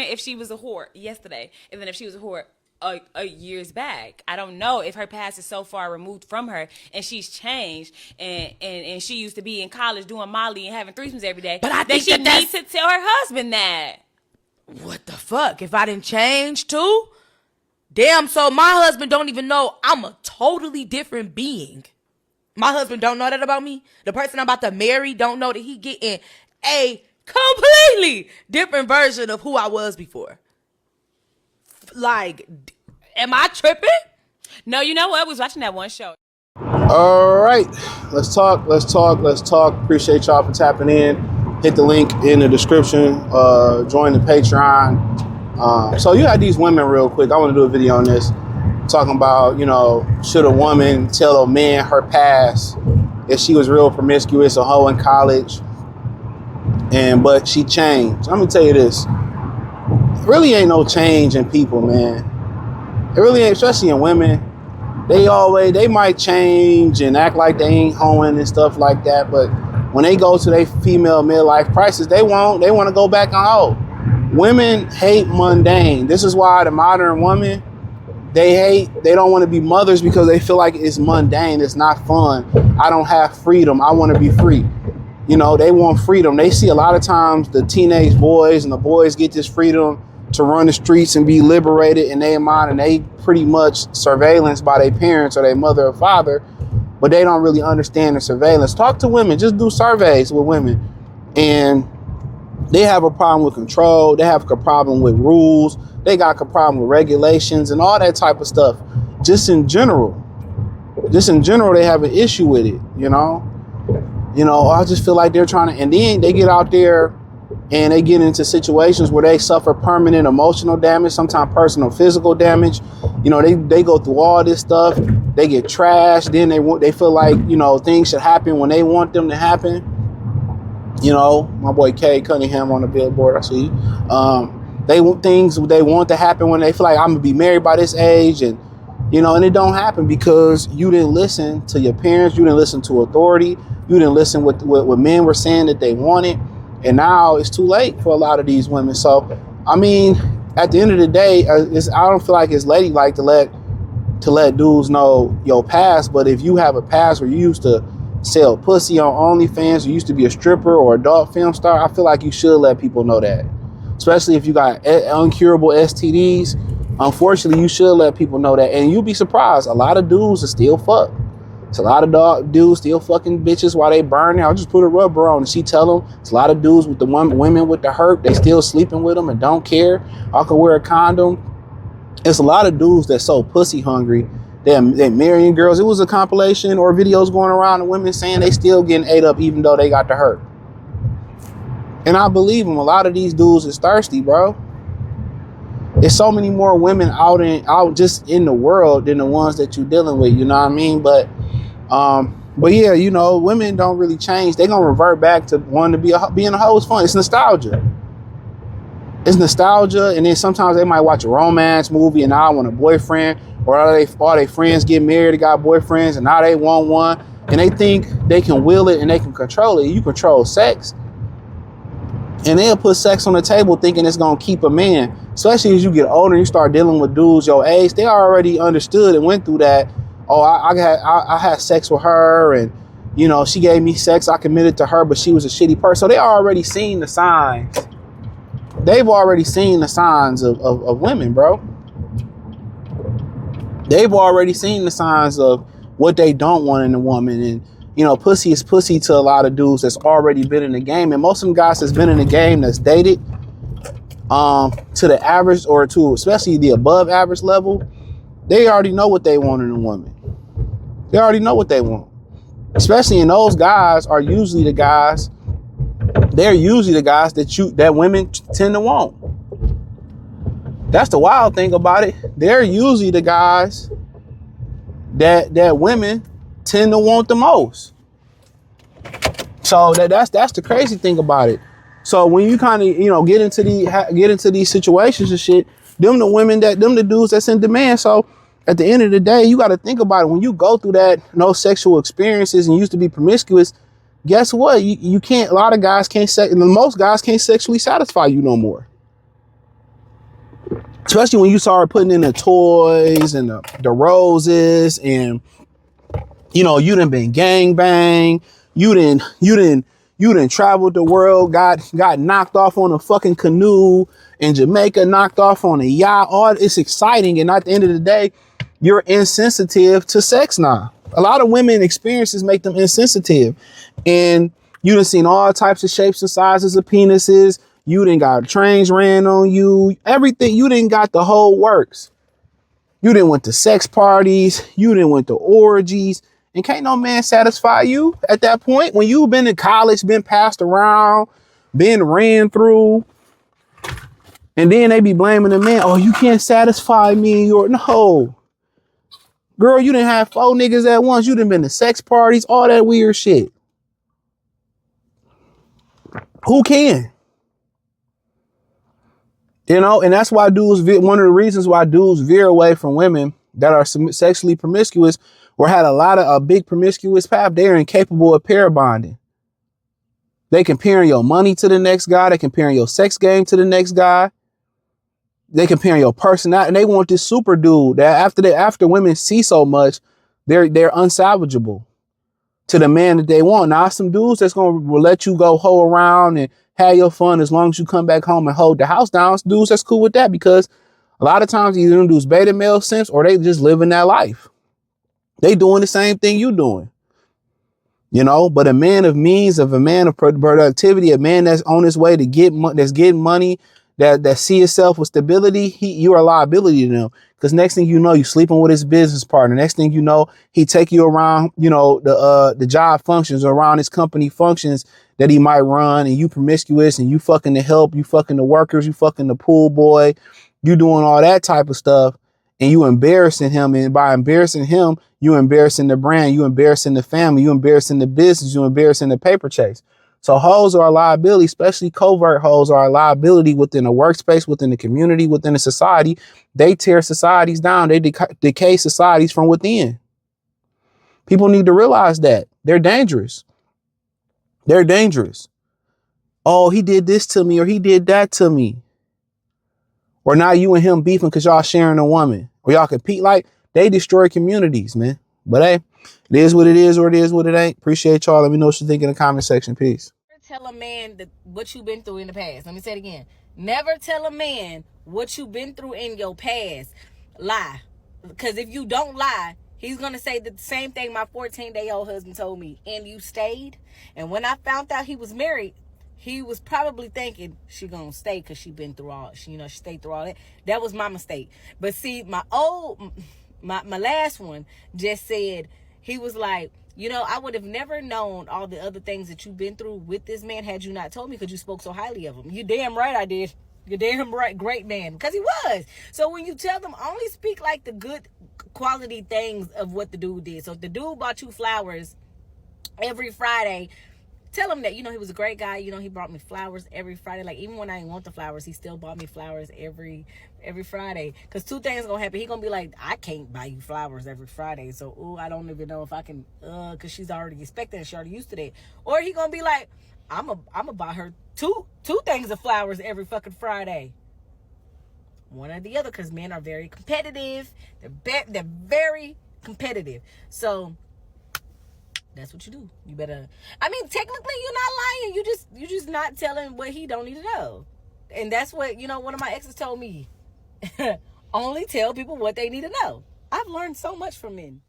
if she was a whore yesterday, and then if she was a whore a years back. I don't know if her past is so far removed from her and she's changed and she used to be in college doing Molly and having threesomes every day. But I think she needs to tell her husband that. What the fuck? If I didn't change too? Damn, so my husband don't even know I'm a totally different being. My husband don't know that about me. The person I'm about to marry don't know that he getting a completely different version of who I was before. Like, am I tripping? No, you know what? We was watching that one show. All right, let's talk. Appreciate y'all for tapping in. Hit the link in the description. Join the Patreon. So you had these women real quick. I want to do a video on this. Talking about, should a woman tell a man her past if she was real promiscuous, a hoe in college, but she changed. I'm gonna tell you this. Really ain't no change in people, man. It really ain't, especially in women. They might change and act like they ain't hoeing and stuff like that, but when they go to their female midlife crisis, they want to go back on hoe. Women hate mundane. This is why the modern woman, they don't want to be mothers because they feel like it's mundane, it's not fun. I don't have freedom, I want to be free. They want freedom. They see a lot of times the teenage boys and the boys get this freedom to run the streets and be liberated in their mind, and they pretty much surveillance by their parents or their mother or father, but they don't really understand the surveillance. Talk to women, just do surveys with women, and they have a problem with control, they have a problem with rules, they got a problem with regulations and all that type of stuff. Just in general, they have an issue with it, I just feel like they're trying to, and then they get out there and they get into situations where they suffer permanent emotional damage, sometimes personal physical damage. They go through all this stuff. They get trashed. Then they feel like, things should happen when they want them to happen. My boy Kay Cunningham on the billboard, I see. They want things they want to happen when they feel like I'm gonna be married by this age, and it don't happen because you didn't listen to your parents, you didn't listen to authority, you didn't listen what men were saying that they wanted. And now it's too late for a lot of these women. So, at the end of the day, I don't feel like it's ladylike to let dudes know your past. But if you have a past where you used to sell pussy on OnlyFans, you used to be a stripper or adult film star, I feel like you should let people know that. Especially if you got uncurable STDs. Unfortunately, you should let people know that. And you'll be surprised. A lot of dudes are still fucked. It's a lot of dudes still fucking bitches while they burn. I'll just put a rubber on and she tell them. It's a lot of dudes with women with the hurt. They still sleeping with them and don't care. I could wear a condom. It's a lot of dudes that's so pussy hungry. They're marrying girls. It was a compilation or videos going around of women saying they still getting ate up even though they got the hurt. And I believe them. A lot of these dudes is thirsty, bro. There's so many more women out just in the world than the ones that you're dealing with. You know what I mean? But yeah, women don't really change. They're gonna revert back to wanting to being a hoe is fun. It's nostalgia. And then sometimes they might watch a romance movie and now want a boyfriend, or all they friends get married, they got boyfriends, and now they want one, and they think they can will it and they can control it. You control sex. And they'll put sex on the table thinking it's going to keep a man. Especially as you get older and you start dealing with dudes your age. They already understood and went through that. Oh, I had sex with her and, she gave me sex. I committed to her, but she was a shitty person. So they already seen the signs. They've already seen the signs of women, bro. They've already seen the signs of what they don't want in a woman. And, pussy is pussy to a lot of dudes that's already been in the game. And most of them guys that's been in the game that's dated to the average or to especially the above average level, they already know what they want in a woman. They already know what they want. Especially in those guys are usually the guys, they're usually the guys that women tend to want. That's the wild thing about it. They're usually the guys that women tend to want the most. So that's the crazy thing about it. So when you kind of get into these situations and shit, them the dudes that's in demand. So at the end of the day, you got to think about it. When you go through that no sexual experiences and used to be promiscuous, guess what? You can't. A lot of guys can't. Most guys can't sexually satisfy you no more. Especially when you start putting in the toys and the roses, and you know, you done been gang bang, you done traveled the world, got knocked off on a fucking canoe in Jamaica, knocked off on a yacht. All it's exciting, and at the end of the day, you're insensitive to sex now. A lot of women experiences make them insensitive, and you done seen all types of shapes and sizes of penises. You done got trains ran on you, everything. You done got the whole works. You done went to sex parties. You done went to orgies. And can't no man satisfy you at that point. When you've been in college, been passed around, been ran through. And then they be blaming the man. Oh, you can't satisfy me. Or no. Girl, you done have 4 niggas at once. You done been to sex parties, all that weird shit. Who can? You know, and that's why dudes, one of the reasons why dudes veer away from women that are sexually promiscuous or had a big promiscuous path. They're incapable of pair bonding. They comparing your money to the next guy. They comparing your sex game to the next guy. They comparing your personality, and they want this super dude that after women see so much, they're unsalvageable to the man that they want. Now, some dudes that's gonna let you go hoe around and have your fun as long as you come back home and hold the house down. Some dudes that's cool with that, because a lot of times either them dudes beta male sense or they just living that life. They doing the same thing you doing, you know. But a man of means, of a man of productivity, a man that's on his way to that's getting money, that see himself with stability, you're a liability to them. Because next thing you know, you sleeping with his business partner. Next thing you know, he take you around, you know, the job functions, or around his company functions that he might run, and you promiscuous, and you fucking the help, you fucking the workers, you fucking the pool boy, you doing all that type of stuff, and you embarrassing him. And by embarrassing him, you embarrassing the brand, you embarrassing the family, you embarrassing the business, you embarrassing the paper chase. So hoes are a liability, especially covert hoes are a liability within a workspace, within the community, within a society. They tear societies down. They decay societies from within. People need to realize that. They're dangerous. They're dangerous. Oh, he did this to me, or he did that to me. Or now you and him beefing because y'all sharing a woman, or y'all compete. Like, they destroy communities, man. But hey, it is what it is, or it is what it ain't. Appreciate y'all. Let me know what you think in the comment section. Peace. Tell a man what you've been through in the past. Let me say it again. Never tell a man what you've been through in your past. Lie. Because if you don't lie, he's going to say the same thing my 14-day-old husband told me. And you stayed. And when I found out he was married, he was probably thinking she gonna stay because she been through all, she stayed through all that. That was my mistake. But see, my last one just said, he was like, I would have never known all the other things that you've been through with this man had you not told me, because you spoke so highly of him. You damn right I did. You're damn right, great man, because he was. So when you tell them, only speak like the good quality things of what the dude did. So if the dude bought you flowers every Friday, tell him that, he was a great guy. He brought me flowers every Friday. Like, even when I didn't want the flowers, he still bought me flowers every Friday. Because 2 things going to happen. He going to be like, I can't buy you flowers every Friday. So, I don't even know if I can, because she's already expecting it. She's already used to that. Or he going to be like, I'm going to buy her two things of flowers every fucking Friday. One or the other, because men are very competitive. They're very competitive. So that's what you do. You better, technically you're not lying. You just not telling what he don't need to know. And that's what, one of my exes told me. Only tell people what they need to know. I've learned so much from men.